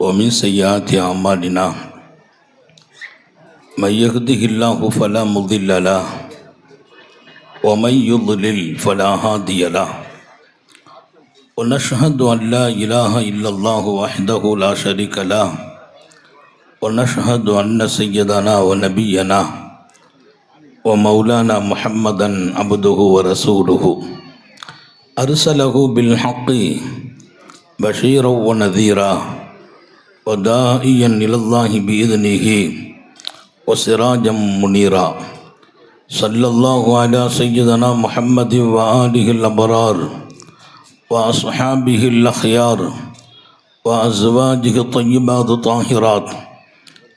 ومن سيئات أعمالنا من يهده الله فلا مضل له ومن يضلل فلا هادي له ونشهد أن لا إله إلا الله وحده لا شريك له ونشهد أن سيدنا ونبينا ومولانا محمدا عبده ورسوله أرسله بالحق بشيرا ونذيرا وداعيا إلى الله بإذنه وسراجا منيرا صلى الله على سيدنا محمد وآله الأبرار وأصحابه الأخيار وأزواجه الطيبات الطاهرات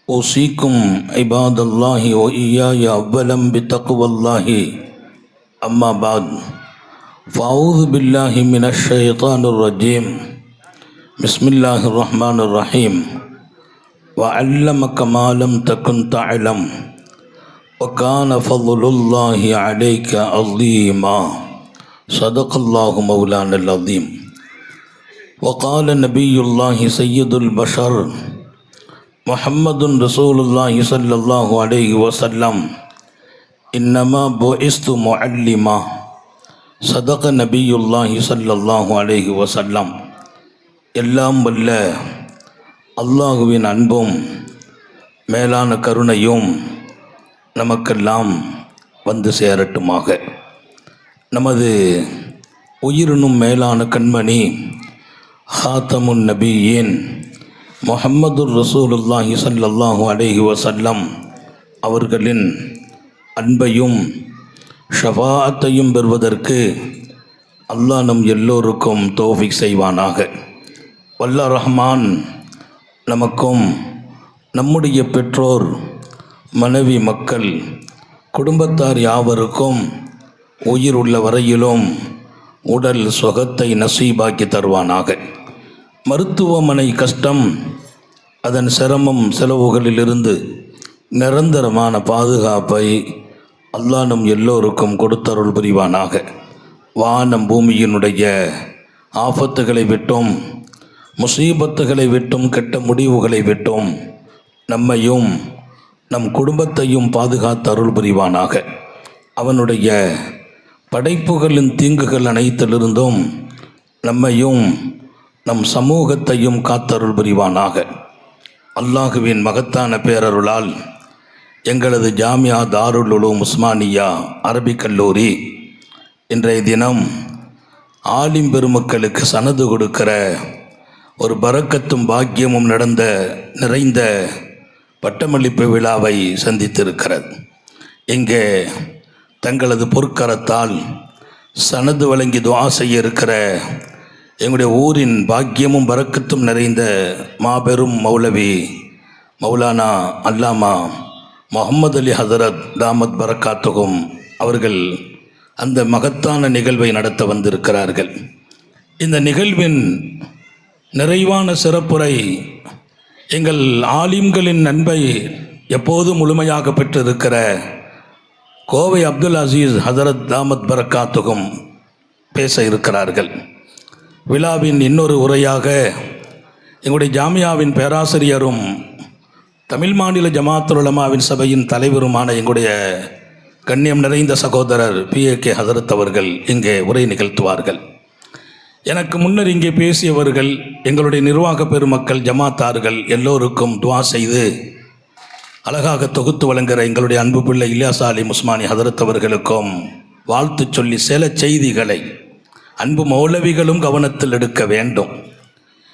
أوصيكم عباد الله وإياي أولا بتقوى الله أما بعد فأعوذ بالله من الشيطان الرجيم بسم الله الرحمن الرحيم وعلمك ما لم تكن تعلم وكان فضل الله عليك عظيما صدق الله مولانا العظيم وقال نبي الله سيد البشر محمد رسول الله صلى الله عليه وسلم إنما بعثت معلما صدق نبي الله صلى الله عليه وسلم எல்லாம் வல்ல அல்லாஹுவின் அன்பும் மேலான கருணையும் நமக்கெல்லாம் வந்து சேரட்டுமாக. நமது உயிரினும் மேலான கண்மணி ஹாத்தமுன் நபியின் முஹம்மதுர் ரசூலுல்லாஹி ஸல்லல்லாஹு அலைஹி வஸல்லம் அவர்களின் அன்பையும் ஷஃபாஅத்தையும் பெறுவதற்கு அல்லாஹ் நம் எல்லோருக்கும் தௌஃபீக் செய்வானாக. வல்ல ரஹ்மான் நமக்கும் நம்முடைய பெற்றோர் மனைவி மக்கள் குடும்பத்தார் யாவருக்கும் உயிர் உள்ள வரையிலும் உடல் சுகத்தை நசீபாக்கி தருவானாக. மருத்துவமனை கஷ்டம் அதன் சிரமம் செலவுகளிலிருந்து நிரந்தரமான பாதுகாப்பை அல்லாஹ் நம் எல்லோருக்கும் கொடுத்தருள் புரிவானாக. வானம் பூமியினுடைய ஆபத்துகளை விட்டும் முசீபத்துகளை விட்டும் கெட்ட முடிவுகளை விட்டும் நம்மையும் நம் குடும்பத்தையும் பாதுகாத்து அருள் புரிவானாக. அவனுடைய படைப்புகளின் தீங்குகள் அனைத்திலிருந்தும் நம்மையும் நம் சமூகத்தையும் காத்தருள் புரிவானாக. அல்லாஹுவின் மகத்தான பேரருளால் எங்களது ஜாமியா தாருல் உலூம் உஸ்மானியா அரபிக் கல்லூரி இன்றைய தினம் ஆலிம் பெருமக்களுக்கு சனது கொடுக்கிற ஒரு பரக்கத்தும் பாக்கியமும் நிறைந்த பட்டமளிப்பு விழாவை சந்தித்திருக்கிறது. இங்கே தங்களது பொற்கரத்தால் சனது வழங்கி துஆ செய்ய இருக்கிற எங்களுடைய ஊரின் பாக்கியமும் பரக்கத்தும் நிறைந்த மாபெரும் மௌலவி மௌலானா அல்லாமா முஹம்மது அலி ஹதரத் தாமத் பரக்காத்துகும் அவர்கள் அந்த மகத்தான நிகழ்வை நடத்த வந்திருக்கிறார்கள். இந்த நிகழ்வின் நிறைவான சிறப்புரை எங்கள் ஆலிம்களின் அன்பை எப்போதும் முழுமையாக பெற்றிருக்கிற கோவை அப்துல் அசீஸ் ஹதரத் தாமத் பரக்காத்துகும் பேச இருக்கிறார்கள். விழாவின் இன்னொரு உரையாக எங்களுடைய ஜாமியாவின் பேராசிரியரும் தமிழ் மாநில ஜமாத்துல் உலமாவின் சபையின் தலைவருமான எங்களுடைய கண்ணியம் நிறைந்த சகோதரர் PAK ஹதரத் அவர்கள் இங்கே உரை நிகழ்த்துவார்கள். எனக்கு முன்னர் இங்கே பேசியவர்கள் எங்களுடைய நிர்வாக பெருமக்கள் ஜமாத்தார்கள் எல்லோருக்கும் துஆ செய்து அழகாக தொகுத்து வழங்குகிற எங்களுடைய அன்பு பிள்ளை இல்யாஸ் அலீம் உஸ்மானி ஹதரத் அவர்களுக்கும் வாழ்த்து சொல்லி சில செய்திகளை அன்பு மௌலவிகளும் கவனத்தில் எடுக்க வேண்டும்.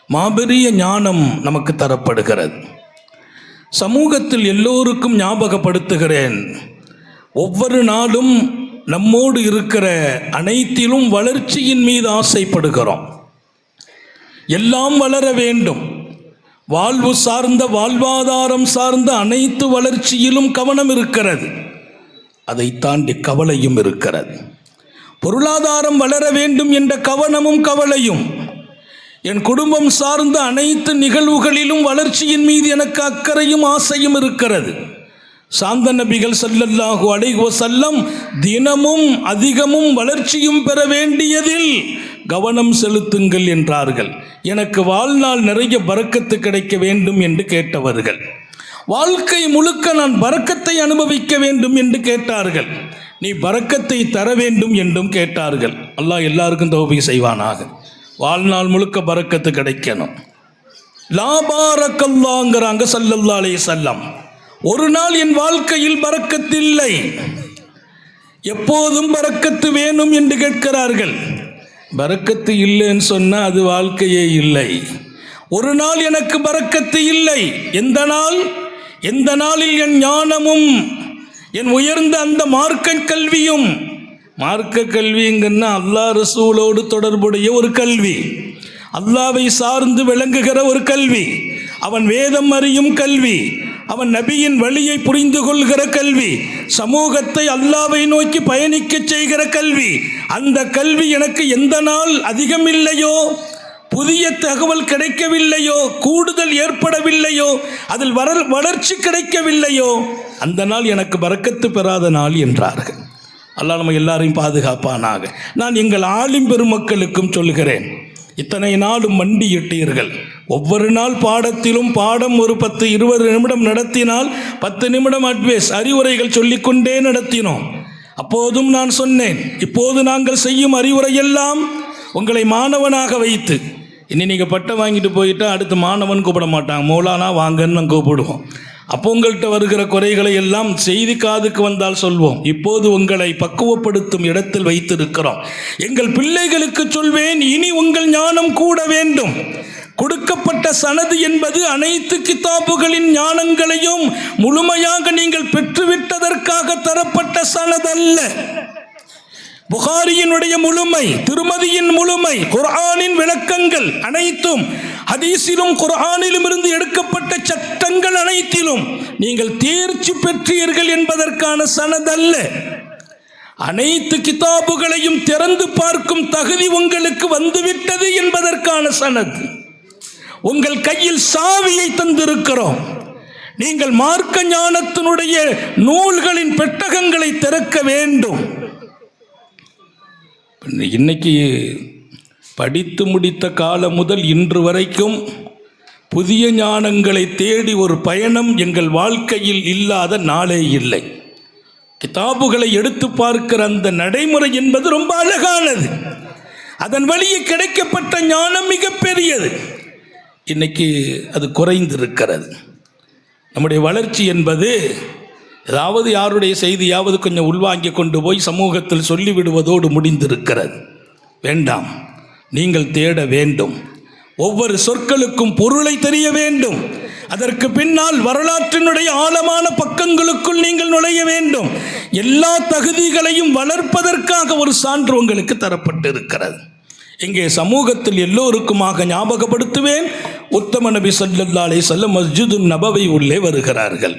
மாபெரிய ஞானம் நமக்கு தரப்படுகிறது. சமூகத்தில் எல்லோருக்கும் ஞாபகப்படுத்துகிறேன், ஒவ்வொரு நாளும் நம்மோடு இருக்கிற அனைத்திலும் வளர்ச்சியின் மீது ஆசைப்படுகிறோம். எல்லாம் வளர வேண்டும். வாழ்வு சார்ந்த வாழ்வாதாரம் சார்ந்த அனைத்து வளர்ச்சியிலும் கவனம் இருக்கிறது. அதை தாண்டி கவலையும் இருக்கிறது. பொருளாதாரம் வளர வேண்டும் என்ற கவனமும் கவலையும். என் குடும்பம் சார்ந்த அனைத்து நிகழ்வுகளிலும் வளர்ச்சியின் மீது எனக்கு அக்கறையும் ஆசையும் இருக்கிறது. சாந்த நபிகள் ஸல்லல்லாஹு அலைஹி வஸல்லம் தினமும் அதிகமும் வளர்ச்சியும் பெற வேண்டியதில் கவனம் செலுத்துங்கள் என்றார்கள். எனக்கு வாழ்நாள் நிறைய பரக்கத்து கிடைக்க வேண்டும் என்று கேட்டவர்கள், வாழ்க்கை முழுக்க நான் பரக்கத்தை அனுபவிக்க வேண்டும் என்று கேட்டார்கள், நீ பரக்கத்தை தர வேண்டும் என்றும் கேட்டார்கள். அல்லாஹ் எல்லாருக்கும் தௌஃபீக் செய்வானாக. வாழ்நாள் முழுக்க பரக்கத்து கிடைக்கணும். லா பாரக்கல்லாஹ்ங்கறாங்க ஸல்லல்லாஹு அலைஹி வஸல்லம். ஒரு நாள் என் வாழ்க்கையில் பரக்கத்து இல்லை, எப்போதும் பரக்கத்து வேணும் என்று கேட்கிறார்கள். பரக்கத்து இல்லைன்னு சொன்னால் அது வாழ்க்கையே இல்லை. ஒரு நாள் எனக்கு பரக்கத்து இல்லை. எந்த நாளில் என் ஞானமும் என் உயர்ந்த அந்த மார்க்க கல்வியும், மார்க்க கல்விங்கன்னா அல்லாஹ் ரசூலோடு தொடர்புடைய ஒரு கல்வி, அல்லாவை சார்ந்து விளங்குகிற ஒரு கல்வி, அவன் வேதம் அறியும் கல்வி, அவன் நபியின் வழியை புரிந்து கொள்கிற கல்வி, சமூகத்தை அல்லாவை நோக்கி பயணிக்க செய்கிற கல்வி. அந்த கல்வி எனக்கு எந்த நாள் அதிகம் இல்லையோ, புதிய தகவல் கிடைக்கவில்லையோ, கூடுதல் ஏற்படவில்லையோ, அதில் வளர்ச்சி கிடைக்கவில்லையோ, அந்த நாள் எனக்கு பரக்கத்து பெறாத நாள் என்றார்கள். அல்லாஹ் நம்ம எல்லாரையும் பாதுகாப்பானாக. நான் எங்கள் ஆலிம் பெருமக்களுக்கும் சொல்கிறேன், இத்தனை நாளும் மண்டியிட்டீர்கள். ஒவ்வொரு நாள் பாடத்திலும் பாடம் ஒரு 10-20 நிமிடம் நடத்தினால் 10 நிமிடம் அட்வைஸ் அறிவுரைகள் சொல்லிக்கொண்டே நடத்தினோம். அப்போதும் நான் சொன்னேன், இப்போது நாங்கள் செய்யும் அறிவுரையெல்லாம் உங்களை மாணவனாக வைத்து, இனி நீங்கள் பட்டம் வாங்கிட்டு போயிட்டா அடுத்து மாணவன் கூப்பிட மாட்டாங்க, மௌலானா வாங்கன்னு நான் கூப்பிடுவோம். அப்போ உங்கள்கிட்ட வருகிற குறைகளை எல்லாம் செய்தி காதுக்கு வந்தால் சொல்வோம். இப்போது உங்களை பக்குவப்படுத்தும் இடத்தில் வைத்திருக்கிறோம். எங்கள் பிள்ளைகளுக்கு சொல்வேன், இனி உங்கள் ஞானம் கூட வேண்டும். கொடுக்கப்பட்ட சனது என்பது அனைத்து கிதாபுகளின் ஞானங்களையும் முழுமையாக நீங்கள் பெற்றுவிட்டதற்காக தரப்பட்ட சனதல்ல. புகாரியினுடைய முழுமை, திருமதியின் முழுமை, குர்ஆனின் விளக்கங்கள் அனைத்தும், ஹதீஸிலும் குர்ஆனிலும் இருந்து எடுக்கப்பட்ட சட்டங்கள் அனைத்திலும் நீங்கள் தேர்ச்சி பெற்றீர்கள் என்பதற்கான சனதல்ல. அனைத்து கிதாபுகளையும் திறந்து பார்க்கும் தகுதி உங்களுக்கு வந்துவிட்டது என்பதற்கான சனது. உங்கள் கையில் சாவியை தந்திருக்கிறோம். நீங்கள் மார்க்க ஞானத்தினுடைய நூல்களின் பெட்டகங்களை திறக்க வேண்டும். இன்னைக்கு படித்து முடித்த காலம் முதல் இன்று வரைக்கும் புதிய ஞானங்களை தேடி ஒரு பயணம் எங்கள் வாழ்க்கையில் இல்லாத நாளே இல்லை. கிதாபுகளை எடுத்து பார்க்கிற அந்த நடைமுறை என்பது ரொம்ப அழகானது. அதன் வழியே கிடைக்கப்பட்ட ஞானம் மிகப்பெரியது. இன்னைக்கு அது குறைந்திருக்கிறது. நம்முடைய வளர்ச்சி என்பது ஏதாவது யாருடைய செய்தியாவது கொஞ்சம் உள்வாங்கி கொண்டு போய் சமூகத்தில் சொல்லிவிடுவதோடு முடிந்திருக்கிறது. வேண்டாம், நீங்கள் தேட வேண்டும். ஒவ்வொரு சொற்களுக்கும் பொருளை தெரிய வேண்டும். அதற்கு பின்னால் வரலாற்றினுடைய ஆழமான பக்கங்களுக்குள் நீங்கள் நுழைய வேண்டும். எல்லா தகுதிகளையும் வளர்ப்பதற்காக ஒரு சான்று உங்களுக்கு தரப்பட்டிருக்கிறது. இங்கே சமூகத்தில் எல்லோருக்குமாக ஞாபகப்படுத்துவேன், உத்தம நபி ஸல்லல்லாஹு அலைஹி வஸல்லம் மஸ்ஜிது நபவி உள்ளே வருகிறார்கள்.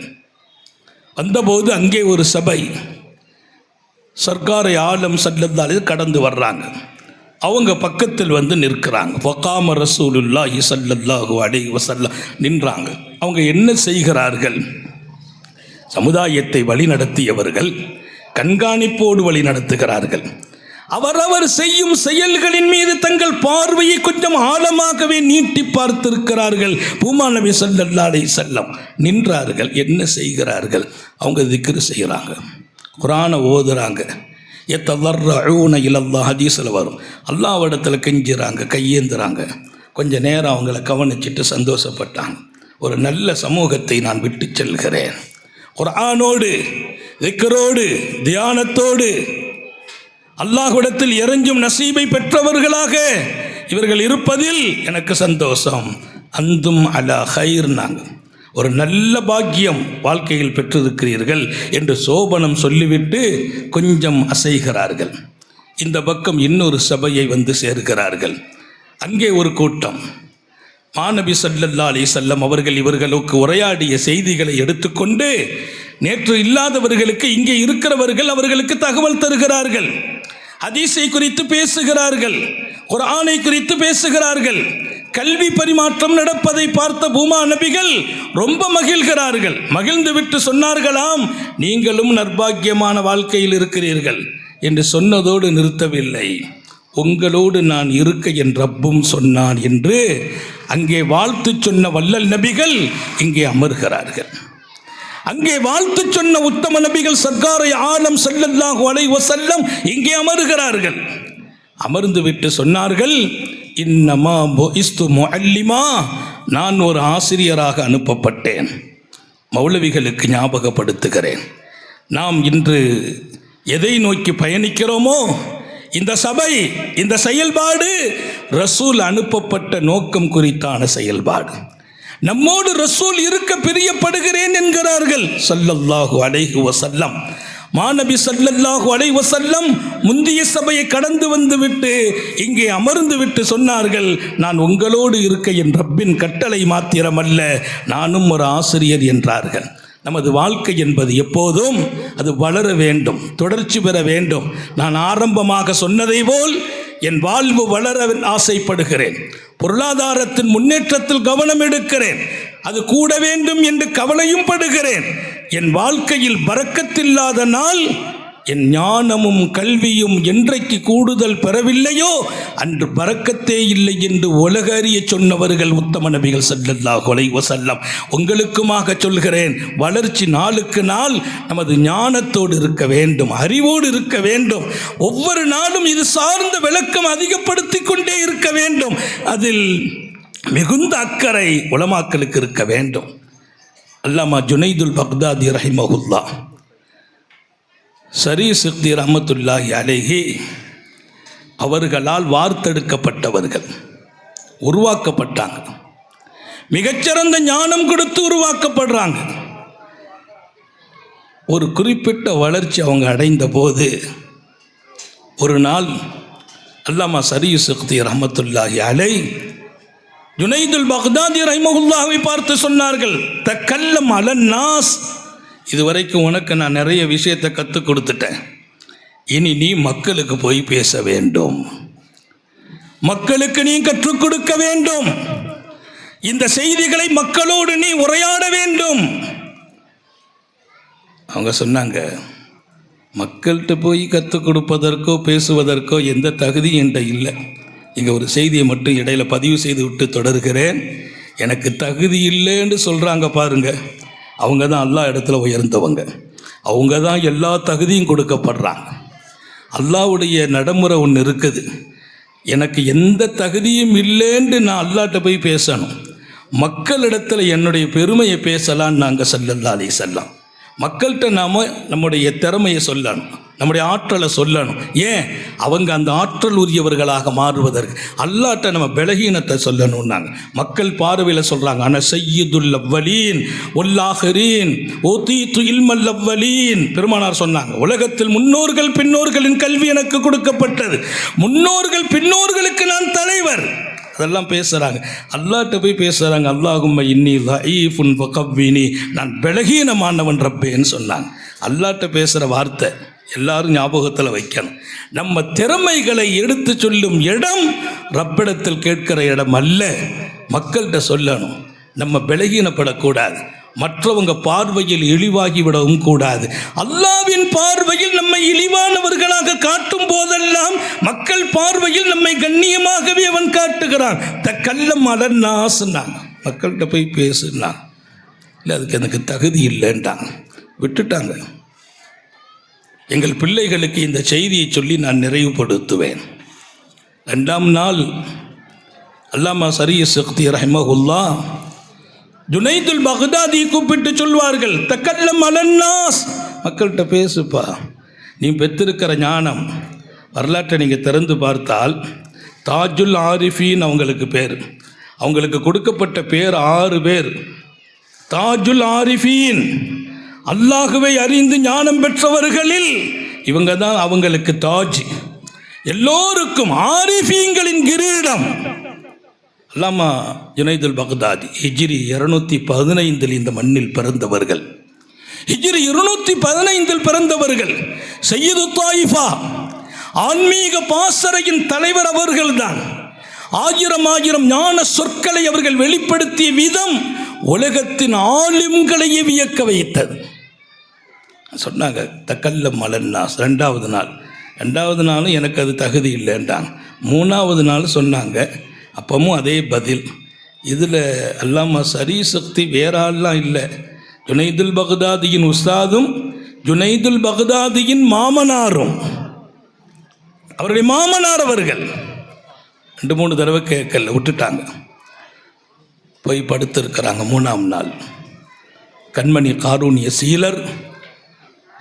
வந்தபோது அங்கே ஒரு சபை, சர்க்காரை ஆலம் ஸல்லல்லாஹு அலைஹி கடந்து வர்றாங்க. அவங்க பக்கத்தில் வந்து நிற்கிறாங்க. வகாம ரசூலுல்லாஹி ஸல்லல்லாஹு அலைஹி வஸல்லம் நின்றாங்க. அவங்க என்ன செய்கிறார்கள்? சமுதாயத்தை வழிநடத்தியவர்கள் கண்காணிப்போடு வழி நடத்துகிறார்கள். அவரவர் செய்யும் செயல்களின் மீது தங்கள் பார்வையை கொஞ்சம் ஆழமாகவே நீட்டி பார்த்திருக்கிறார்கள். பூமா நபி ஸல்லல்லாஹு அலைஹி வஸல்லம் நின்றார்கள். என்ன செய்கிறார்கள்? அவங்க திக்ர் செய்கிறாங்க, குர்ஆனை ஓதுறாங்க. யத்ததர்ரஊன இலல்லாஹ், ஹதீஸில் வரும், அல்லாஹ்விடத்தில் கெஞ்சுறாங்க, கையேந்துறாங்க. கொஞ்ச நேரம் அவங்கள கவனிச்சுட்டு சந்தோஷப்பட்டாங்க. ஒரு நல்ல சமூகத்தை நான் விட்டு செல்கிறேன். குர்ஆனோடு, திக்ரோடு, தியானத்தோடு அல்லாஹ்விடத்தில் இறைஞ்சும் நசீபை பெற்றவர்களாக இவர்கள் இருப்பதில் எனக்கு சந்தோஷம். அந்தும் அலா ஹைர், நாங்கள் ஒரு நல்ல பாக்கியம் வாழ்க்கையில் பெற்றிருக்கிறீர்கள் என்று சோபனம் சொல்லிவிட்டு கொஞ்சம் அசைகிறார்கள். இந்த பக்கம் இன்னொரு சபையை வந்து சேர்கிறார்கள். அங்கே ஒரு கூட்டம். மாநபி ஸல்லல்லாஹு அலைஹி வஸல்லம் அவர்கள் இவர்களுக்கு உரையாடிய செய்திகளை எடுத்துக்கொண்டு நேற்று இல்லாதவர்களுக்கு இங்கே இருக்கிறவர்கள் அவர்களுக்கு தகவல் தருகிறார்கள். ஹதீஸை குறித்து பேசுகிறார்கள், குர்ஆனை குறித்து பேசுகிறார்கள். கல்வி பரிமாற்றம் நடப்பதை பார்த்த பூமா நபிகள் ரொம்ப மகிழ்கிறார்கள். மகிழ்ந்து விட்டு சொன்னார்களாம், நீங்களும் நற்பாக்கியமான வாழ்க்கையில் இருக்கிறீர்கள் என்று சொன்னதோடு நிறுத்தவில்லை. உங்களோடு நான் இருக்க என் ரப்பும் சொன்னான் என்று அங்கே வாழ்த்து சொன்ன வள்ளல் நபிகள் இங்கே அமர்கிறார்கள். அங்கே வாழ்த்து சொன்ன உத்தம நபிகள் சர்க்காரை ஆலம் ஸல்லல்லாஹு அலைஹி வஸல்லம் இங்கே அமர்கிறார்கள். அமர்ந்து விட்டு சொன்னார்கள், இன்னமா புஇஸ்து முஅல்லிமா, நான் ஒரு ஆசிரியராக அனுப்பப்பட்டேன். மௌலவிகளுக்கு ஞாபகப்படுத்துகிறேன், நாம் இன்று எதை நோக்கி பயணிக்கிறோமோ இந்த சபை, இந்த செயல்பாடு ரசூல் அனுப்பப்பட்ட நோக்கம் குறித்தான செயல்பாடு. நம்மோடு ரசூல் இருக்க பிரியப்படுகிறேன் என்கிறார்கள் ஸல்லல்லாஹு அலைஹி வஸல்லம். மாநபி ஸல்லல்லாஹு அலைஹி வஸல்லம் முந்திய சபையை கடந்து வந்து விட்டு இங்கே அமர்ந்து விட்டு சொன்னார்கள், நான் உங்களோடு இருக்க என் ரப்பின் கட்டளை மாத்திரமல்ல, நானும் ஒரு ஆசிரியர் என்றார்கள். நமது வாழ்க்கை என்பது எப்போதும் அது வளர வேண்டும், தொடர்ச்சி பெற வேண்டும். நான் ஆரம்பமாக சொன்னதை போல் என் வாழ்வு வளர ஆசைப்படுகிறேன். பொருளாதாரத்தின் முன்னேற்றத்தில் கவனம் எடுக்கிறேன், அது கூட வேண்டும் என்று கவலையும் படுகிறேன். என் வாழ்க்கையில் பரக்கத்தில்லாத நாள் என் ஞானமும் கல்வியும் என்றைக்கு கூடுதல் பெறவில்லையோ அன்று பரக்கத்தே இல்லை என்று உலக அறிய சொன்னவர்கள் உத்தம நபிகள் ஸல்லல்லாஹு அலைஹி வஸல்லம். உங்களுக்குமாக சொல்கிறேன், வளர்ச்சி நாளுக்கு நாள் நமது ஞானத்தோடு இருக்க வேண்டும், அறிவோடு இருக்க வேண்டும். ஒவ்வொரு நாளும் இது சார்ந்த விளக்கம் அதிகப்படுத்தி கொண்டே இருக்க வேண்டும். அதில் மிகுந்த அக்கறை உலமாக்களுக்கு இருக்க வேண்டும். அல்லாமா ஜுனைதுல் பக்தாதி ரஹிமஹுல்லாஹ், ஸரீ சிக்தி ரஹ்மத்துல்லாஹி அலைஹி அவர்களால் வார்த்தெடுக்கப்பட்டவர்கள், உருவாக்கப்பட்டாங்க. மிகச்சிறந்த ஞானம் கொடுத்து உருவாக்கப்படுறாங்க. ஒரு குறிப்பிட்ட வளர்ச்சி அவங்க அடைந்த போது ஒரு நாள் அல்லாமா ஸரீ சிக்தி ரஹ்மத்துல்லாஹி அலைஹி ஜுனைதுல் பக்தாதி ரஹிமஹுல்லாஹை பார்த்து சொன்னார்கள், தக்கல்லம் அலன் நாஸ், இதுவரைக்கும் உனக்கு நான் நிறைய விஷயத்தை கற்றுக் கொடுத்துட்டேன், இனி நீ மக்களுக்கு போய் பேச வேண்டும், மக்களுக்கு நீ கற்றுக் கொடுக்க வேண்டும், இந்த செய்திகளை மக்களோடு நீ உரையாட வேண்டும். அவங்க சொன்னாங்க, மக்கள்கிட்ட போய் கற்றுக் கொடுப்பதற்கோ பேசுவதற்கோ எந்த தகுதியும் என்கிட்ட இல்லை. இங்கே ஒரு செய்தியை மட்டும் இடையில பதிவு செய்து விட்டு தொடர்கிறேன். எனக்கு தகுதி இல்லைன்னு சொல்கிறாங்க பாருங்க, அவங்க தான் அல்லாஹ் இடத்துல உயர்ந்தவங்க, அவங்க தான் எல்லா தகுதியும் கொடுக்கப்படுறாங்க. அல்லாஹ்வுடைய நடைமுறை ஒன்று இருக்குது, எனக்கு எந்த தகுதியும் இல்லைன்னு நான் அல்லாஹ்ட்ட போய் பேசணும், மக்களிடத்தில் என்னுடைய பெருமையை பேசலான்னு நாங்கள் ஸல்லல்லாஹு அலைஹி வஸல்லம். மக்கள்கிட்ட நாம் நம்முடைய திறமையை சொல்லணும், நம்முடைய ஆற்றலை சொல்லணும். ஏன்? அவங்க அந்த ஆற்றல் உரியவர்களாக மாறுவதற்கு. அல்லாஹ்ட்ட நம்ம பலகீனத்தை சொல்லணும்னாங்க. மக்கள் பார்வையில் சொல்கிறாங்க, அன சய்யிதுல் அவ்வலீன் வல் ஆகிரீன் ஊதீது இல்மல் அவ்வலீன். பெருமானார் சொன்னாங்க, உலகத்தில் முன்னோர்கள் பின்னோர்களின் கல்வி எனக்கு கொடுக்கப்பட்டது, முன்னோர்கள் பின்னோர்களுக்கு நான் தலைவர். அதெல்லாம் பேசுகிறாங்க. அல்லாஹ்ட்ட போய் பேசுகிறாங்க, அல்லாஹும்ம இன்னி லஈஃபுன் ஃபகவ்வினி, நான் பலகீனமானவன் ரப்பேன்னு சொன்னாங்க. அல்லாஹ்ட்ட பேசுகிற வார்த்தை எல்லாரும் ஞாபகத்தில் வைக்கணும். நம்ம திறமைகளை எடுத்து சொல்லும் இடம் ரப்பிடத்தில் கேட்கிற இடம் அல்ல, மக்கள்கிட்ட சொல்லணும். நம்ம பலகீனப்படக்கூடாது, மற்றவங்க பார்வையில் இழிவாகிவிடவும் கூடாது. அல்லாஹ்வின் பார்வையில் நம்மை இழிவானவர்களாக காட்டும் போதெல்லாம் மக்கள் பார்வையில் நம்மை கண்ணியமாகவே அவன் காட்டுகிறான். தக்கல்லம் அலன் நாஸ்னாங்க, மக்கள்கிட்ட போய் பேசுனாங்க. இல்லை, அதுக்கு எனக்கு தகுதி இல்லைன்ட்டாங்க, விட்டுட்டாங்க. எங்கள் பிள்ளைகளுக்கு இந்த செய்தியை சொல்லி நான் நிறைவுபடுத்துவேன். 2ஆம் நாள் அல்லாமா ஸரீ சிக்தி ரஹிமஹுல்லாஹ் ஜுனைதுல் பக்தாதி கூப்பிட்டு சொல்வார்கள், தக்கல்லம் அலன் நாஸ், மக்கள்கிட்ட பேசுப்பா. நீ பெற்றிருக்கிற ஞானம் வரலாற்றை நீங்கள் திறந்து பார்த்தால் தாஜுல் ஆரிஃபீன் அவங்களுக்கு பேர், அவங்களுக்கு கொடுக்கப்பட்ட பேர் 6 பேர். தாஜுல் ஆரிஃபீன், அல்லாஹுவை அறிந்து ஞானம் பெற்றவர்களில் இவங்க தான் அவங்களுக்கு தாஜ். எல்லோருக்கும் ஆரிஃபீன்களின் கிரீடம். அல்லாமா ஜுனைதுல் பக்தாதி ஹிஜ்ரி 215 இந்த மண்ணில் பிறந்தவர்கள், ஹிஜ்ரி 215 பிறந்தவர்கள். சையது தாயிஃபா ஆன்மீக பாசறையின் தலைவர் அவர்கள்தான். 1000 ஞான சொற்களை அவர்கள் வெளிப்படுத்திய விதம் உலகத்தின் ஆலிம்களையே வியக்க வைத்தது. சொன்னாங்க, தக்கல்லம் அலன் நாஸ். 2வது நாள் ரெண்டாவது நாளும் எனக்கு அது தகுதி இல்லைன்றாங்க. மூணாவது நாள் சொன்னாங்க, அப்பவும் அதே பதில். இதில் அல்லாமா சரி சக்தி வேற ஆள்லாம் இல்லை, ஜுனைதுல் பக்தாதியின் உஸ்தாதும் ஜுனைதுல் பக்தாதியின் மாமனாரும், அவருடைய மாமனார் அவர்கள் 2-3 தடவை கேட்கல, விட்டுட்டாங்க. போய் படுத்திருக்கிறாங்க. 3ஆம் நாள் கண்மணி காரூணிய சீலர்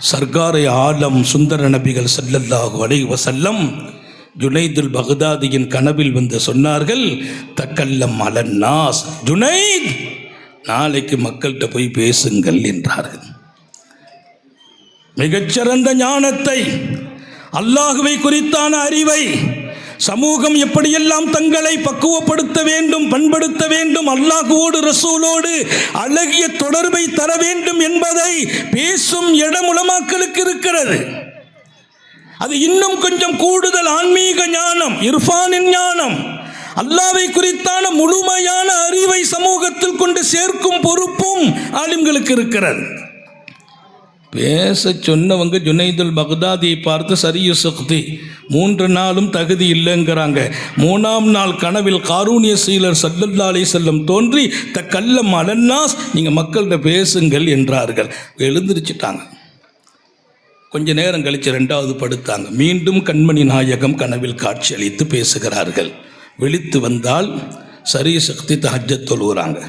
சர்க்காரை ஆலம் சுந்தர நபிகள் ஸல்லல்லாஹு அலைஹி வஸல்லம் ஜுனைதுல் பக்தாதியின் கனவில் வந்து சொன்னார்கள், தக்கல்லம் அலன்னாஸ் ஜுனைத், நாளைக்கு மக்கள்கிட்ட போய் பேசுங்கள் என்றார்கள். மிகச்சிறந்த ஞானத்தை, அல்லாஹுவை குறித்தான அறிவை, சமூகம் எப்படியெல்லாம் தங்களை பக்குவப்படுத்த வேண்டும், பண்படுத்த வேண்டும், அல்லாஹுவோடு ரசூலோடு அழகிய தொடர்பை தர வேண்டும் என்பதை பேசும் இடம் உலமாக்களுக்கு இருக்கிறது. அது இன்னும் கொஞ்சம் கூடுதல் ஆன்மீக ஞானம், இர்ஃபானின் ஞானம், அல்லாஹ்வை குறித்தான முழுமையான அறிவை சமூகத்தில் கொண்டு சேர்க்கும் பொறுப்பும் ஆலிம்களுக்கு இருக்கிறது. பேச சொன்னவங்க ஜுனைதுல் பக்தாதியை பார்த்து சரிய சக்தி 3 நாளும் தகுதி இல்லைங்கிறாங்க. 3ஆம் நாள் கனவில் காரூணிய சீலர் ஸல்லல்லாஹு அலைஹி வஸல்லம் தோன்றி தக்கல்லம் அலன்னாஸ், நீங்கள் மக்கள்கிட்ட பேசுங்கள் என்றார்கள். எழுந்திரிச்சிட்டாங்க. கொஞ்ச நேரம் கழித்து 2வது படுத்தாங்க. மீண்டும் கண்மணி நாயகம் கனவில் காட்சி அளித்து பேசுகிறார்கள். விழித்து வந்தால் சரிய சக்தி தஹஜ்ஜத் தொழுகிறாங்க.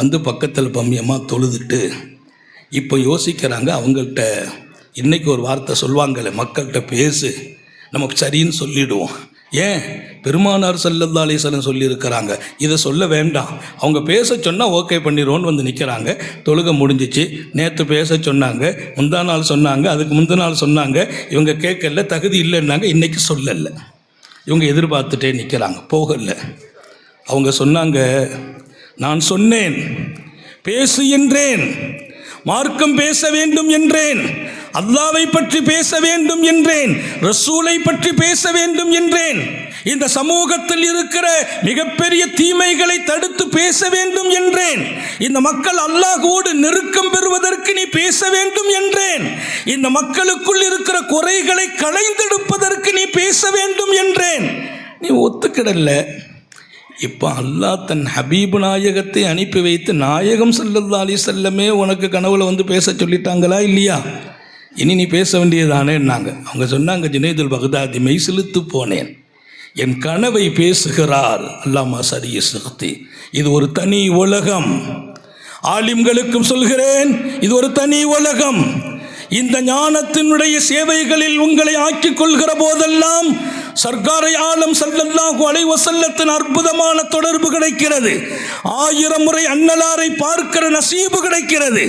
வந்து பக்கத்தில் பம்யமாக தொழுதுட்டு இப்போ யோசிக்கிறாங்க, அவங்கள்ட்ட இன்றைக்கி ஒரு வார்த்தை சொல்லுவாங்கள்ல, மக்கள்கிட்ட பேசு, நமக்கு சரின்னு சொல்லிவிடுவோம். ஏன் பெருமானார் ஸல்லல்லாஹு அலைஹி வஸல்லம் சொல்லியிருக்கிறாங்க, இதை சொல்ல வேண்டாம், அவங்க பேச சொன்னால் ஓகே பண்ணிடுவோன்னு வந்து நிற்கிறாங்க. தொழுகை முடிஞ்சிச்சு. நேற்று பேச சொன்னாங்க, முந்தா நாள் சொன்னாங்க, அதுக்கு முந்தின நாள் சொன்னாங்க, இவங்க கேட்கல, தகுதி இல்லைன்னாங்க, இன்றைக்கி சொல்லலை. இவங்க எதிர்பார்த்துட்டே நிற்கிறாங்க, போகலை. அவங்க சொன்னாங்க, நான் சொன்னேன், பேசு என்றேன், மார்க்கம் பேச வேண்டும் என்றேன், அல்லாஹ்வை பற்றி பேச வேண்டும் என்றேன், ரசூலை பற்றி பேச வேண்டும் என்றேன், இந்த சமூகத்தில் இருக்கிற மிகப்பெரிய தீமைகளை தடுத்து பேச வேண்டும் என்றேன், இந்த மக்கள் அல்லாஹ்வோடு நெருக்கம் பெறுவதற்கு நீ பேச வேண்டும் என்றேன், இந்த மக்களுக்குள் இருக்கிற குறைகளை களைந்தெடுப்பதற்கு நீ பேச வேண்டும் என்றேன். நீ ஒத்துக்கிடல. இப்போ அல்லாஹ் தன் ஹபீபு நாயகத்தை அனுப்பி வைத்து நாயகம் ஸல்லல்லாஹு அலைஹி வஸல்லமே உனக்கு கனவுல வந்து பேச சொல்லிட்டாங்களா இல்லையா? இனி நீ பேச வேண்டியதானேன்னாங்க. அவங்க சொன்னாங்க, ஜுனைதுல் பக்தாதி, மெய் சிலுத்து போனேன், என் கனவை பேசுகிறார் அல்லாமா சரிய சக்தி. இது ஒரு தனி உலகம். ஆலிம்களுக்கும் சொல்கிறேன், இது ஒரு தனி உலகம். இந்த ஞானத்தினுடைய சேவைகளில் உங்களை ஆக்கிக் கொள்கிற போதெல்லாம் சர்க்காரை ஆலம் ஸல்லல்லாஹு அலைஹி வஸல்லத்தின் அற்புதமான தொடர்பு கிடைக்கிறது. 1000 முறை அன்னலாரை பார்க்கிற நசீபு கிடைக்கிறது.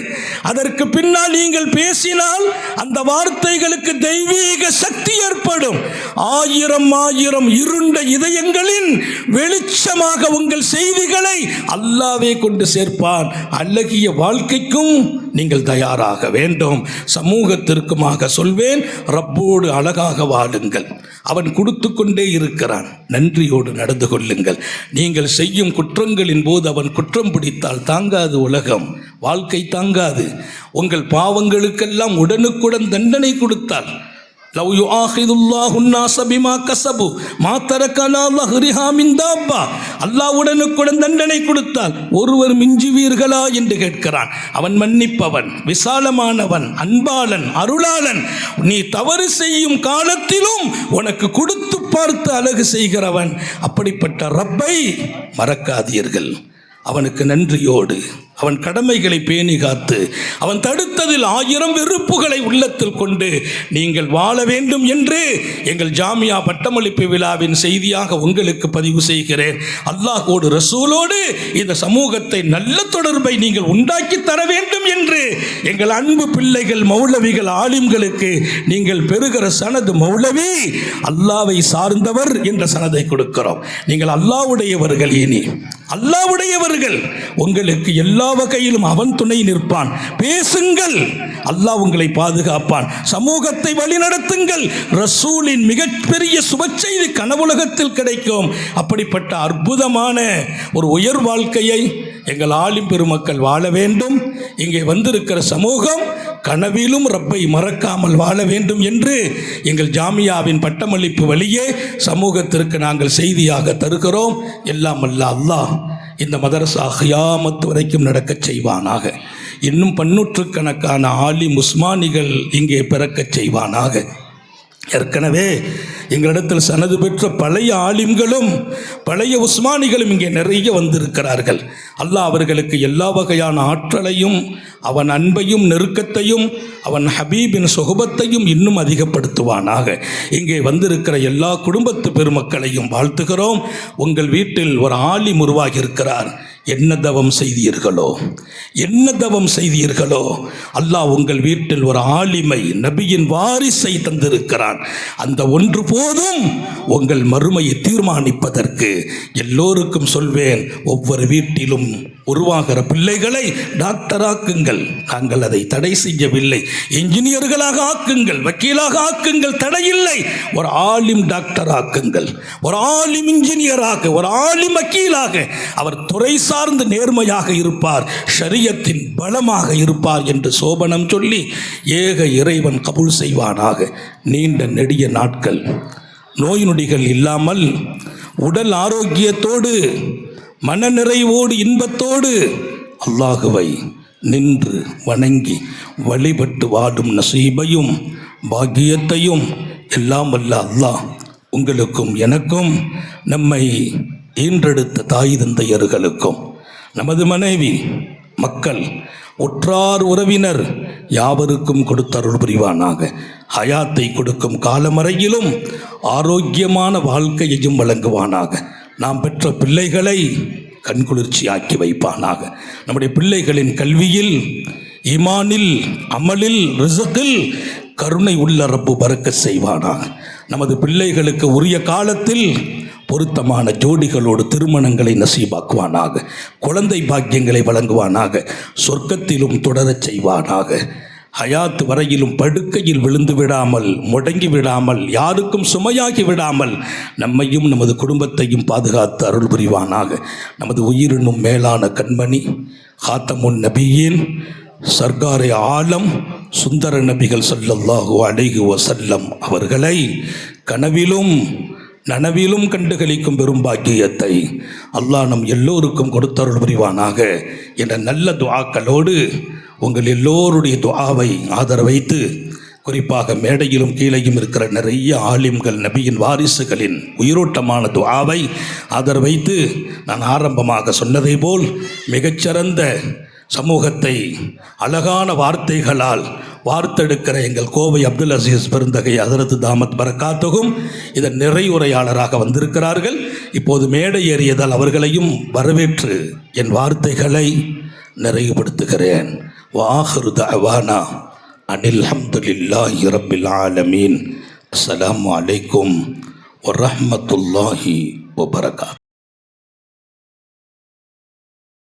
அதற்கு பின்னால் நீங்கள் பேசினால் அந்த வார்த்தைகளுக்கு தெய்வீக சக்தி ஏற்படும். 1000 இருண்ட இதயங்களின் வெளிச்சமாக உங்கள் செய்திகளை அல்லாஹ்வே கொண்டு சேர்ப்பான். அழகிய வாழ்க்கைக்கும் நீங்கள் தயாராக வேண்டும். சமூகத்திற்குமாக சொல்வேன், ரப்போடு அழகாக வாழுங்கள், அவன் கொடுத்து கொண்டே இருக்கிறான். நன்றியோடு நடந்து கொள்ளுங்கள். நீங்கள் செய்யும் குற்றங்களின் போது அவன் குற்றம் பிடித்தால் தாங்காது உலகம், வாழ்க்கை தாங்காது. உங்கள் பாவங்களுக்கெல்லாம் உடனுக்குடன் தண்டனை கொடுத்தால், லவ் யுஆஹிதுல்லாஹு الناس بما كسبوا ما ترك على ظهرها من دابة, அல்லாஹ் உடனுக்குடன் தண்டனை கொடுத்தால் ஒருவர் மிஞ்சுவீர்களா என்று கேட்கிறான். அவன் மன்னிப்பவன், விசாலமானவன், அன்பாளன், அருளாளன். நீ தவறு செய்யும் காலத்திலும் உனக்கு கொடுத்து பார்த்து அழகு செய்கிறவன். அப்படிப்பட்ட ரப்பை மறக்காதீர்கள். அவனுக்கு நன்றியோடு அவன் கடமைகளை பேணி காத்து அவன் தடுத்ததில் 1000 வெறுப்புகளை உள்ளத்தில் கொண்டு நீங்கள் வாழ வேண்டும் என்று எங்கள் ஜாமியா பட்டமளிப்பு விழாவின் செய்தியாக உங்களுக்கு பதிவு செய்கிறேன். அல்லாஹ்வோடு ரசூலோடு இந்த சமூகத்தை நல்ல தொடர்பை நீங்கள் உண்டாக்கி தர வேண்டும் என்று எங்கள் அன்பு பிள்ளைகள் மௌலவிகள் ஆலிம்களுக்கு நீங்கள் பெறுகிற சனது மௌலவி அல்லாஹ்வை சார்ந்தவர் என்ற சனதை கொடுக்கிறோம். நீங்கள் அல்லாஹ்வுடையவர்கள். இனி அல்லாஹ்வுடையவர்கள். உங்களுக்கு எல்லா வகையிலும் அவன் துணை நிற்பான். பேசுங்கள், அல்லாஹ் உங்களை பாதுகாப்பான். சமூகத்தை வழிநடத்துங்கள். ரசூலின் மிகப்பெரிய சுபச்செய்தி கனவுலகத்தில் கிடைக்கும். அப்படிப்பட்ட அற்புதமான ஒரு உயர் வாழ்க்கையை எங்கள் ஆலிம் பெருமக்கள் வாழ வேண்டும். இங்கே வந்திருக்கிற சமூகம் கனவிலும் ரப்பை மறக்காமல் வாழ வேண்டும் என்று எங்கள் ஜாமியாவின் பட்டமளிப்பு வழியே சமூகத்திற்கு நாங்கள் செய்தியாக தருகிறோம். எல்லாம் அல்ல அல்லாஹ் இந்த மதரசா கியாமத் வரைக்கும் நடக்கச் செய்வானாக. இன்னும் பன்னூற்றுக்கணக்கான ஆலிம் உஸ்மானிகள் இங்கே பிறக்கச் செய்வானாக. ஏற்கனவே எங்களிடத்தில் சனது பெற்ற பழைய ஆலிம்களும் பழைய உஸ்மானிகளும் இங்கே நிறைய வந்திருக்கிறார்கள். அல்லாஹ் அவர்களுக்கு எல்லா வகையான ஆற்றலையும் அவன் அன்பையும் நெருக்கத்தையும் அவன் ஹபீபின் சுகபத்தையும் இன்னும் அதிகப்படுத்துவானாக. இங்கே வந்திருக்கிற எல்லா குடும்பத்து பெருமக்களையும் வாழ்த்துகிறோம். உங்கள் வீட்டில் ஒரு ஆலிம் உருவாகி இருக்கிறார். என்ன தவம் செய்தீர்களோ, என்ன தவம் செய்தீர்களோ, அல்லாஹ் உங்கள் வீட்டில் ஒரு ஆலிமை நபியின் வாரிசை தந்திருக்கிறான். அந்த ஒன்று போதும் உங்கள் மறுமையை தீர்மானிப்பதற்கு. எல்லோருக்கும் சொல்வேன், ஒவ்வொரு வீட்டிலும் உருவாகிற பிள்ளைகளை டாக்டராக்குங்கள். நாங்கள் அதை தடை செய்யவில்லை. இன்ஜினியர்களாக ஆக்குங்கள், வக்கீலாக ஆக்குங்கள், தடையில்லை. ஒரு ஆலிம் டாக்டர் ஆக்குங்கள், ஒரு ஆலிம் இன்ஜினியராக, ஒரு ஆலிம் வக்கீலாக. அவர் துறை சார்ந்து நேர்மையாக இருப்பார், ஷரியத்தின் பலமாக இருப்பார் என்று சோபனம் சொல்லி ஏக இறைவன் கபூல் செய்வானாக. நீண்ட நெடிய நாட்கள் நோய் நொடிகள் இல்லாமல் உடல் ஆரோக்கியத்தோடு மனநிறைவோடு இன்பத்தோடு அல்லாஹுவை நின்று வணங்கி வழிபட்டு வாடும் நசீபையும் பாக்கியத்தையும் எல்லாம் வல்ல அல்லாஹ் உங்களுக்கும் எனக்கும், நம்மை ஈன்றெடுத்த தாய் தந்தையர்களுக்கும், நமது மனைவி மக்கள் உற்றார் உறவினர் யாவருக்கும் கொடுத்தருள் புரிவானாக. ஹயாத்தை கொடுக்கும் காலமறையிலும் ஆரோக்கியமான வாழ்க்கையையும் வழங்குவானாக. நாம் பெற்ற பிள்ளைகளை கண்குளிர்ச்சியாக்கி வைப்பானாக. நம்முடைய பிள்ளைகளின் கல்வியில், ஈமானில், அமலில், ரிஸ்கில் கருணை உள்ள ரப்பு பறக்கச் செய்வானாக. நமது பிள்ளைகளுக்கு உரிய காலத்தில் பொருத்தமான ஜோடிகளோடு திருமணங்களை நசீபாக்குவானாக. குழந்தை பாக்கியங்களை வழங்குவானாக. சொர்க்கத்திலும் தொடரச் செய்வானாக. ஹயாத் வரையிலும் படுக்கையில் விழுந்து விடாமல், முடங்கி விடாமல், யாருக்கும் சுமையாகி விடாமல் நம்மையும் நமது குடும்பத்தையும் பாதுகாத்து அருள் புரிவானாக. நமது உயிரினும் மேலான கண்மணி ஹாத்தமுன் நபியின் சர்க்காரே ஆலம் சுந்தர நபிகள் ஸல்லல்லாஹு அலைஹி வஸல்லம் அவர்களை கனவிலும் நனவிலும் கண்டுகளிக்கும் பெரும் பாக்கியத்தை அல்லாஹ் நம் எல்லோருக்கும் கொடுத்தருள் புரிவானாக என்ற நல்ல துஆக்களோடு உங்கள் எல்லோருடைய துஆவை ஆதரவைத்து, குறிப்பாக மேடையிலும் கீழையும் இருக்கிற நிறைய ஆலிம்கள், நபியின் வாரிசுகளின் உயிரோட்டமான துஆவை ஆதரவைத்து, நான் ஆரம்பமாக சொன்னதை போல் மிகச்சிறந்த சமூகத்தை அழகான வார்த்தைகளால் வார்த்தெடுக்கிற எங்கள் கோவை அப்துல் அசீஸ் பெருந்தகை ஹதரத் தாமத் பரக்காத்துகும் இதன் நிறைவுரையாளராக வந்திருக்கிறார்கள். இப்போது மேடை ஏறியதால் அவர்களையும் வரவேற்று என் வார்த்தைகளை நிறைவுபடுத்துகிறேன். வாஹிரு தஅவானா அனில் ஹம்துலில்லாஹி ரப்பில் ஆலமீன். அஸ்ஸலாமு அலைக்கும் வரஹ்மத்துல்லாஹி வபரகாத்துஹு.